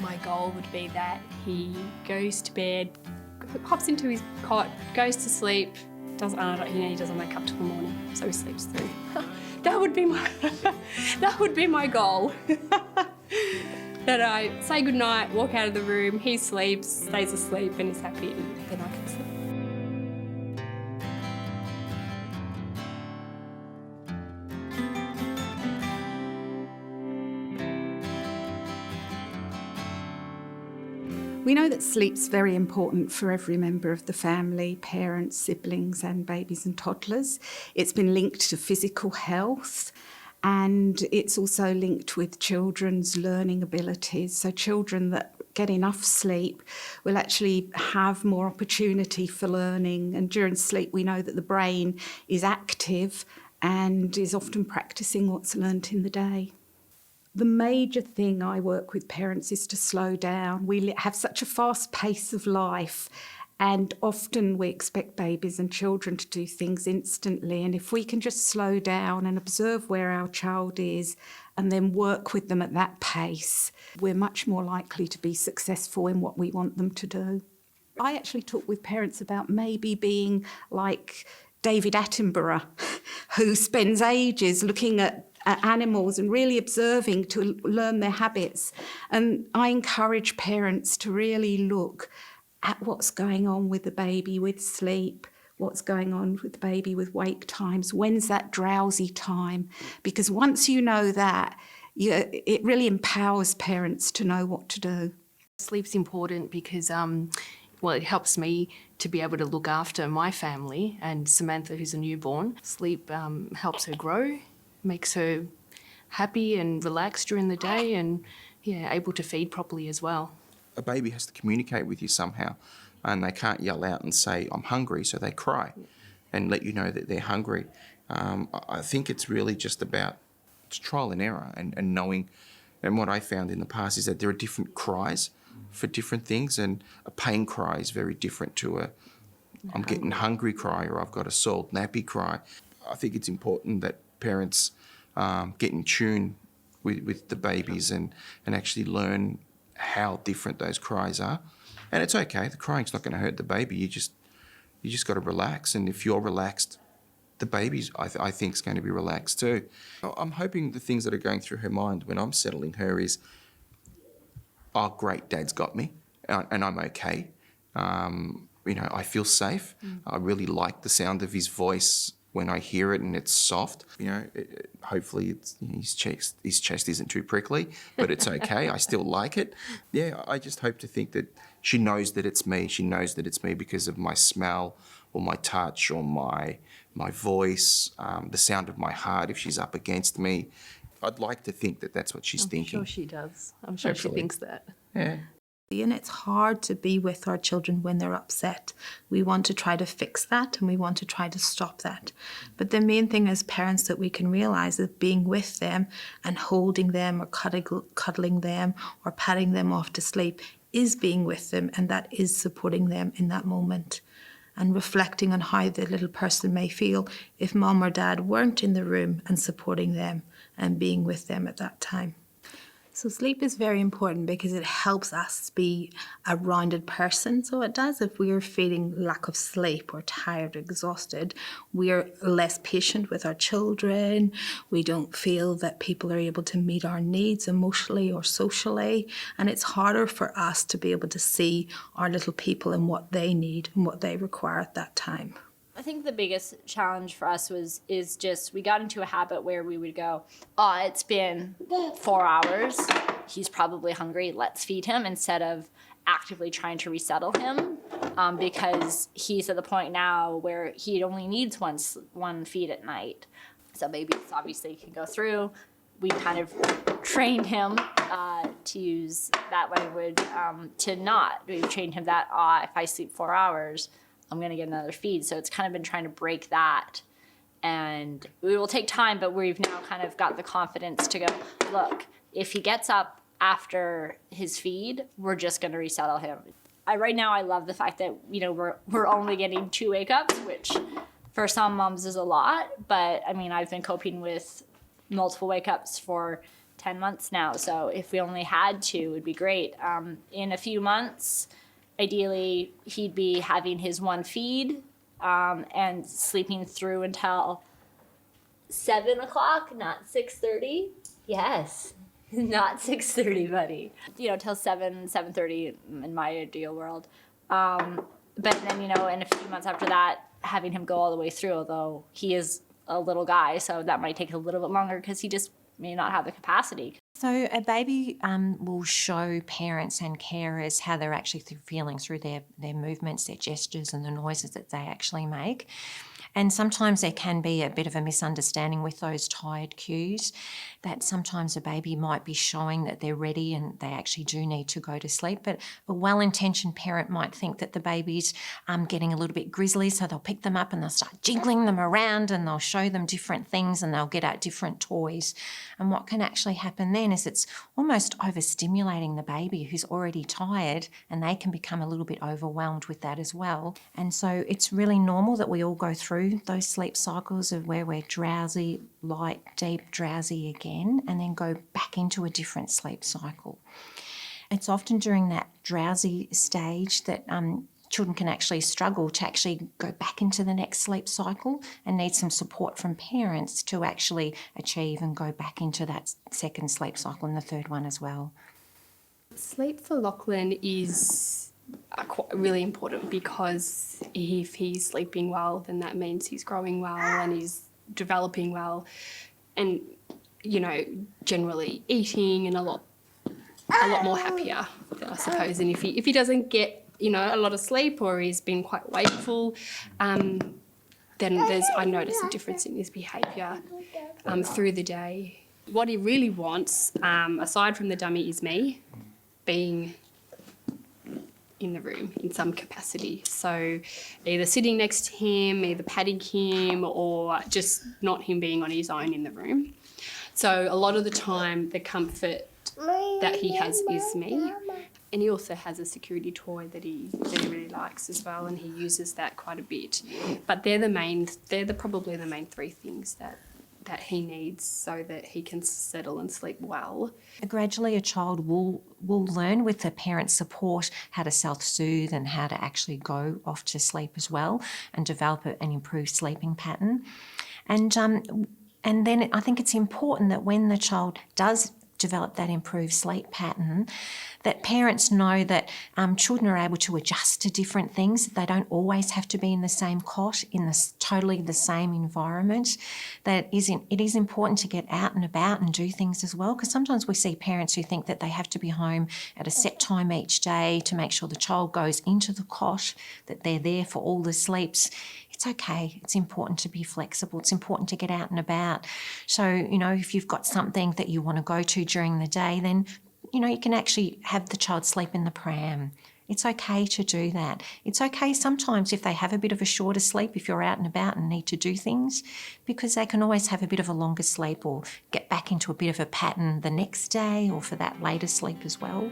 My goal would be that he goes to bed, hops into his cot, goes to sleep, he doesn't wake up till the morning, so he sleeps through. That would be my goal. That I say goodnight, walk out of the room, he sleeps, stays asleep and is happy, and then I can sleep. We know that sleep's very important for every member of the family, parents, siblings and babies and toddlers. It's been linked to physical health and it's also linked with children's learning abilities. So children that get enough sleep will actually have more opportunity for learning, and during sleep we know that the brain is active and is often practicing what's learnt in the day. The major thing I work with parents is to slow down. We have such a fast pace of life and often we expect babies and children to do things instantly, and if we can just slow down and observe where our child is and then work with them at that pace, we're much more likely to be successful in what we want them to do. I actually talk with parents about maybe being like David Attenborough, who spends ages looking at animals and really observing to learn their habits. And I encourage parents to really look at what's going on with the baby with sleep, what's going on with the baby with wake times, when's that drowsy time? Because once you know that, it really empowers parents to know what to do. Sleep's important because it helps me to be able to look after my family and Samantha, who's a newborn. Sleep helps her grow, makes her happy and relaxed during the day and able to feed properly as well. A baby has to communicate with you somehow, and they can't yell out and say, I'm hungry, so they cry and let you know that they're hungry. I think it's really just about trial and error and knowing, and what I found in the past is that there are different cries for different things, and a pain cry is very different to I'm getting hungry cry, or I've got a salt nappy cry. I think it's important that parents get in tune with the babies and actually learn how different those cries are. And it's okay, the crying's not going to hurt the baby, you just got to relax, and if you're relaxed, the baby, I think, is going to be relaxed too. I'm hoping the things that are going through her mind when I'm settling her is, oh great, Dad's got me and I'm okay. I feel safe. I really like the sound of his voice when I hear it and it's soft. Hopefully his chest isn't too prickly, but it's okay. I still like it. Yeah, I just hope to think that she knows that it's me. She knows that it's me because of my smell or my touch or my voice, the sound of my heart if she's up against me. I'd like to think that that's what she's thinking. I'm sure she does. I'm sure Hopefully. she thinks that. Yeah. And it's hard to be with our children when they're upset. We want to try to fix that and we want to try to stop that. But the main thing as parents that we can realise is being with them and holding them or cuddling them or patting them off to sleep is being with them, and that is supporting them in that moment. And reflecting on how the little person may feel if mum or dad weren't in the room and supporting them and being with them at that time. So sleep is very important because it helps us be a rounded person. So it does. If we are feeling lack of sleep or tired, exhausted, we are less patient with our children. We don't feel that people are able to meet our needs emotionally or socially. And it's harder for us to be able to see our little people and what they need and what they require at that time. I think the biggest challenge for us is just we got into a habit where we would go, oh, it's been 4 hours, he's probably hungry, let's feed him, instead of actively trying to resettle him, because he's at the point now where he only needs one feed at night. So babies obviously can go through. We kind of trained him to use that language to not. We've trained him that, if I sleep 4 hours, I'm going to get another feed. So it's kind of been trying to break that. And it will take time, but we've now kind of got the confidence to go, look, if he gets up after his feed, we're just going to resettle him. Right now, I love the fact that, we're only getting 2 wake-ups, which for some moms is a lot. But, I've been coping with multiple wake-ups for 10 months now. So if we only had 2, it would be great. In a few months, ideally, he'd be having his 1 feed and sleeping through until 7 o'clock, not 6:30. Yes, not 6:30, buddy. You know, till 7:30 in my ideal world. But then, you know, in a few months after that, having him go all the way through, although he is a little guy, so that might take a little bit longer because he just may not have the capacity. So a baby will show parents and carers how they're actually feeling through their movements, their gestures and the noises that they actually make. And sometimes there can be a bit of a misunderstanding with those tired cues, that sometimes a baby might be showing that they're ready and they actually do need to go to sleep. But a well-intentioned parent might think that the baby's getting a little bit grizzly, so they'll pick them up and they'll start jiggling them around and they'll show them different things and they'll get out different toys. And what can actually happen then is it's almost overstimulating the baby who's already tired, and they can become a little bit overwhelmed with that as well. And so it's really normal that we all go through those sleep cycles of where we're drowsy, light, deep, drowsy again, and then go back into a different sleep cycle. It's often during that drowsy stage that children can actually struggle to actually go back into the next sleep cycle and need some support from parents to actually achieve and go back into that second sleep cycle and the third one as well. Sleep for Lachlan is really important because if he's sleeping well, then that means he's growing well and he's developing well and, you know, generally eating and a lot more happier, I suppose. And if he doesn't get, you know, a lot of sleep or he's been quite wakeful, then I notice a difference in his behaviour through the day. What he really wants, aside from the dummy, is me being in the room in some capacity. So either sitting next to him, either patting him, or just not him being on his own in the room. So a lot of the time the comfort that he has is me. And he also has a security toy that he really likes as well, and he uses that quite a bit. But they're probably the main 3 things that he needs so that he can settle and sleep well. Gradually a child will learn with the parent's support how to self-soothe and how to actually go off to sleep as well and develop an improved sleeping pattern. And then I think it's important that when the child does develop that improved sleep pattern, that parents know that children are able to adjust to different things. They don't always have to be in the same cot, in totally the same environment. It is important to get out and about and do things as well, because sometimes we see parents who think that they have to be home at a set time each day to make sure the child goes into the cot, that they're there for all the sleeps. It's okay. It's important to be flexible. It's important to get out and about. So, you know, if you've got something that you want to go to during the day, then, you know, you can actually have the child sleep in the pram. It's okay to do that. It's okay sometimes if they have a bit of a shorter sleep, if you're out and about and need to do things, because they can always have a bit of a longer sleep or get back into a bit of a pattern the next day or for that later sleep as well.